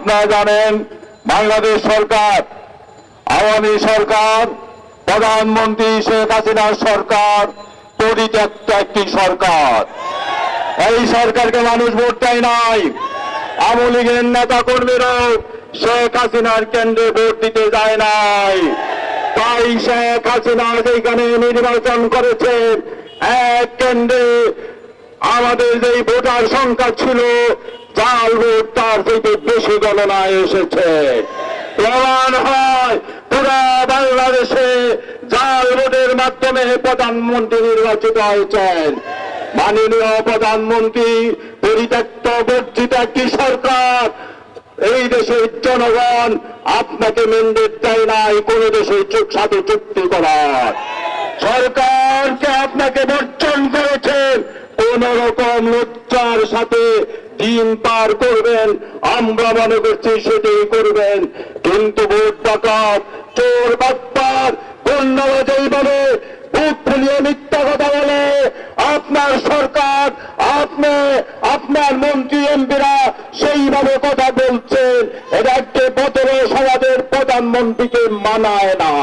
আপনারা জানেন বাংলাদেশ সরকার আওয়ামী সরকার, প্রধানমন্ত্রী শেখ হাসিনার সরকার পরিত্যক্ত একটি সরকার। এই সরকারকে মানুষ ভোট দেয় নাই। আওয়ামী লীগের নেতা কর্মীরাও শেখ হাসিনার কেন্দ্রে ভোট দিতে যায় নাই। তাই শেখ হাসিনা যেখানে নির্বাচন করেছেন এক কেন্দ্রে আমাদের যে ভোটার সংখ্যা ছিল জাল ভোট তার থেকে বেশি গণনায় এসেছে। প্রমাণ হয় পুরা বাংলাদেশে জাল ভোটের মাধ্যমে প্রধানমন্ত্রী নির্বাচিত হয়েছেন। মাননীয় প্রধানমন্ত্রী পরিত্যক্ত বর্জিত একটি সরকার। এই দেশের জনগণ আপনাকে ম্যান্ডেট দেয় নাই কোন দেশের সাথে চুক্তি করার। সরকারকে আপনাকে বর্জন করেছেন কোন রকম লজ্জার সাথে দিন পার করবেন। আমরা মনে করছি সেটাই করবেন, কিন্তু ভোট ডাকাত, চোর, বাটপার, গুন্ডাবাজি বলে, বুক ফুলিয়ে মিথ্যা কথা বলে আপনার সরকার, আপনার মন্ত্রী এমপিরা সেইভাবে কথা বলছেন। এটা একটি বদল সমাজের প্রধানমন্ত্রীকে মানায় না।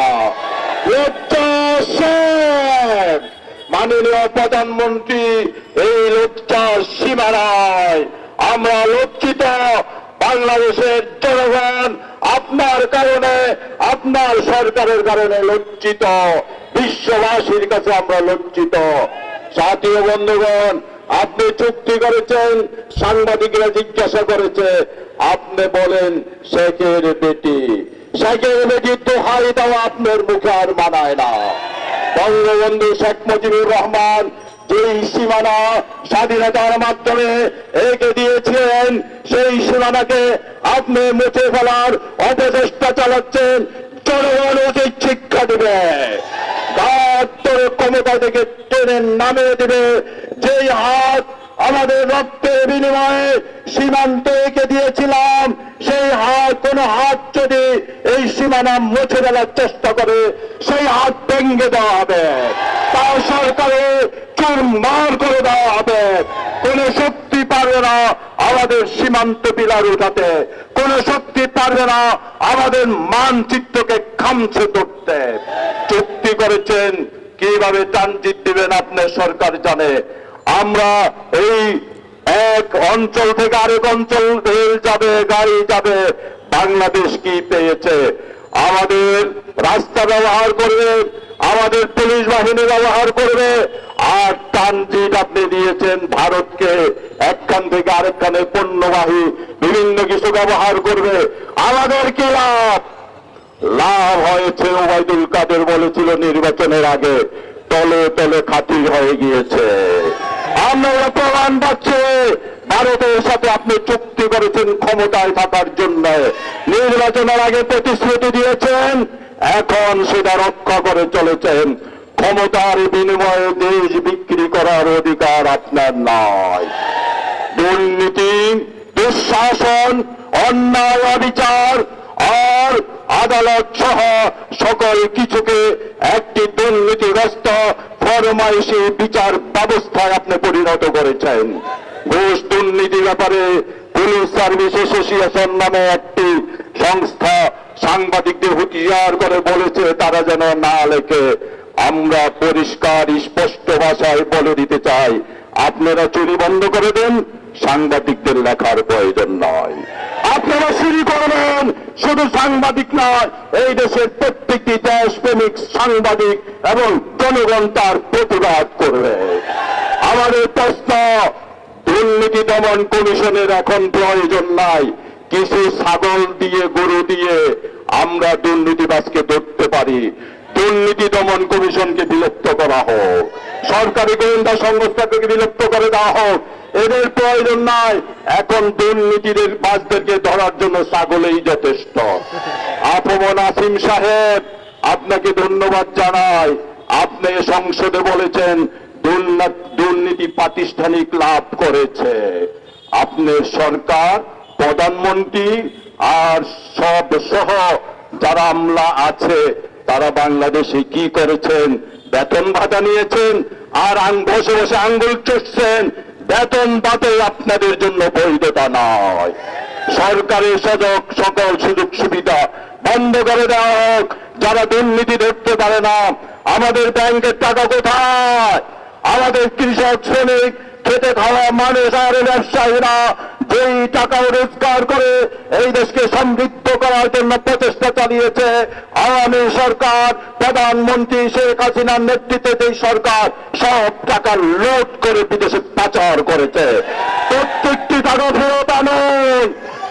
মাননীয় প্রধানমন্ত্রী, এই লজ্জার সীমা নাই। আমরা লজ্জিত, বাংলাদেশের জনগণ আপনার কারণে, আপনার সরকারের কারণে লজ্জিত, বিশ্ববাসীর কাছে আমরা লজ্জিত। জাতীয় বন্ধুগণ, আপনি চুক্তি করেছেন, সাংবাদিকরা জিজ্ঞাসা করেছে, আপনি বলেন শেখের বেটি, শেখের বেটি দোহাই দেওয়া আপনার মুখে আর মানায় না। বঙ্গবন্ধু শেখ মুজিবুর রহমান যেই সীমানা স্বাধীনতার মাধ্যমে এঁকে দিয়েছিলেন, সেই সীমানাকে আপনি মুছে ফেলার অপচেষ্টা চালাচ্ছেন। জনগণ উচিত শিক্ষা দেবে, ক্ষমতা থেকে টেনে নামিয়ে দেবে। যেই হাত আমাদের রক্তের বিনিময়ে সীমান্ত এঁকে দিয়েছিলাম, সেই হাত, কোন হাত যদি এই সীমানা মুছে ফেলার চেষ্টা করে, সেই হাত ভেঙে দেওয়া হবে, তার সরকারে চুরমার করে দেওয়া হবে। কোন শক্তি পারবে না আমাদের সীমান্ত পিলার উঠাতে, কোন শক্তি পারবে না আমাদের মানচিত্রকে খামছে ধরতে। চুক্তি করেছেন, কিভাবে ট্রানজিট দিবেন আপনার সরকার জানে। আমরা এই এক অঞ্চল থেকে আরেক অঞ্চল রেল যাবে, গাড়ি যাবে, বাংলাদেশ কি পেয়েছে? আমাদের রাস্তা ব্যবহার করবে, আমাদের পুলিশ বাহিনী ব্যবহার করবে, আর ট্রানজিট আপনি দিয়েছেন ভারতকে, একখান থেকে আরেকখানে পণ্যবাহী বিভিন্ন কিছু ব্যবহার করবে। আমাদের কি লাভ? লাভ হয়েছে, ওবায়দুল কাদের বলেছিল নির্বাচনের আগে, তলে তলে খাতির হয়ে গিয়েছে। আমরা প্রমাণ পাচ্ছি, ভারতের সাথে আপনি চুক্তি করেছেন ক্ষমতায় থাকার জন্য, নির্বাচনের আগে প্রতিশ্রুতি দিয়েছেন, এখন সেটা রক্ষা করে চলেছেন। ক্ষমতার বিনিময়ে দেশ বিক্রি করার অধিকার আপনার নয়। দুর্নীতি, দুঃশাসন, অন্যায়, অবিচার আর আদালত সহ সকল কিছুকে একটি দুর্নীতিগ্রস্ত ফরমাইশি বিচার ব্যবস্থায় আপনি পরিণত করেছেন। ঘুষ দুর্নীতির ব্যাপারে পুলিশ সার্ভিস অ্যাসোসিয়েশন নামে একটি সংস্থা সাংবাদিকদের হুঁশিয়ার করে বলেছে তারা যেন না লেখে। আমরা পরিষ্কার স্পষ্ট ভাষায় বলে দিতে চাই, আপনারা চুরি বন্ধ করে দেন, সাংবাদিকদের লেখার প্রয়োজন নয়। আপনারা চুরি করবেন, শুধু সাংবাদিক নয়, এই দেশের প্রত্যেকটি দেশপ্রেমিক সাংবাদিক এবং জনগণ তার প্রতিবাদ করবে। আমাদের প্রশ্ন, দুর্নীতি দমন কমিশনের এখন প্রয়োজন নাই। কিছু ছাগল দিয়ে, গরু দিয়ে আমরা দুর্নীতিবাজকে ধরতে পারি। দুর্নীতি দমন কমিশনকে বিলুপ্ত করা হোক, সরকারি গোয়েন্দা সংস্থাকে বিলুপ্ত করে দেওয়া হোক। এদের প্রয়োজন নাই। এখন দুর্নীতিদের বাজদেরকে ধরার জন্য ছাগলেই যথেষ্ট। আপমন আসিম সাহেব, আপনাকে ধন্যবাদ জানাই। আপনি সংসদে বলেছেন দুর্নীতি প্রাতিষ্ঠানিক লাভ করেছে। আপনার সরকার, প্রধানমন্ত্রী আর সব সহ যারা আমলা আছে, তারা বাংলাদেশে কি করেছেন? বেতন ভাতা নিয়েছেন আর বসে বসে আঙ্গুল চুষছেন। বেতন ভাতে আপনাদের জন্য বৈধতা নয়। সরকারের সকল সুযোগ সুবিধা বন্ধ করে দেওয়া হোক। যারা দুর্নীতি ধরতে পারে না, আমাদের ব্যাংকের টাকা কোথায়? আমাদের কৃষক শ্রমিক খেটে খাওয়া মানুষ আর ব্যবসায়ীরা যেই টাকা রোজগার করে এই দেশকে সমৃদ্ধ করার জন্য প্রচেষ্টা চালিয়েছে আওয়ামী সরকার, প্রধানমন্ত্রী শেখ হাসিনার নেতৃত্বে যেই সরকার সব টাকা লুট করে বিদেশে পাচার করেছে। প্রত্যেকটি টাকা ফেরত আনুন,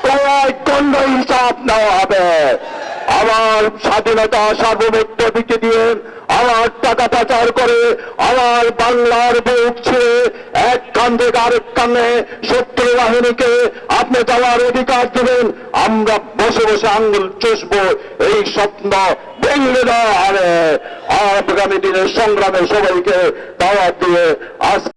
কয়েক খণ্ড হিসাব নেওয়া হবে। আমার স্বাধীনতা সার্বভৌমত্ব বিকে দিয়ে আমার টাকা পাচার করে আমার বাংলার বুক ছেড়ে এক কান থেকে আরেক কানে শত্রু বাহিনীকে আপনি যাওয়ার অধিকার দেবেন, আমরা বসে বসে আঙ্গুল চষবো, এই স্বপ্ন ভেঙে দেওয়া হবে। আগামী দিনের সংগ্রামে সবাইকে দাওয়াত দিয়ে আজ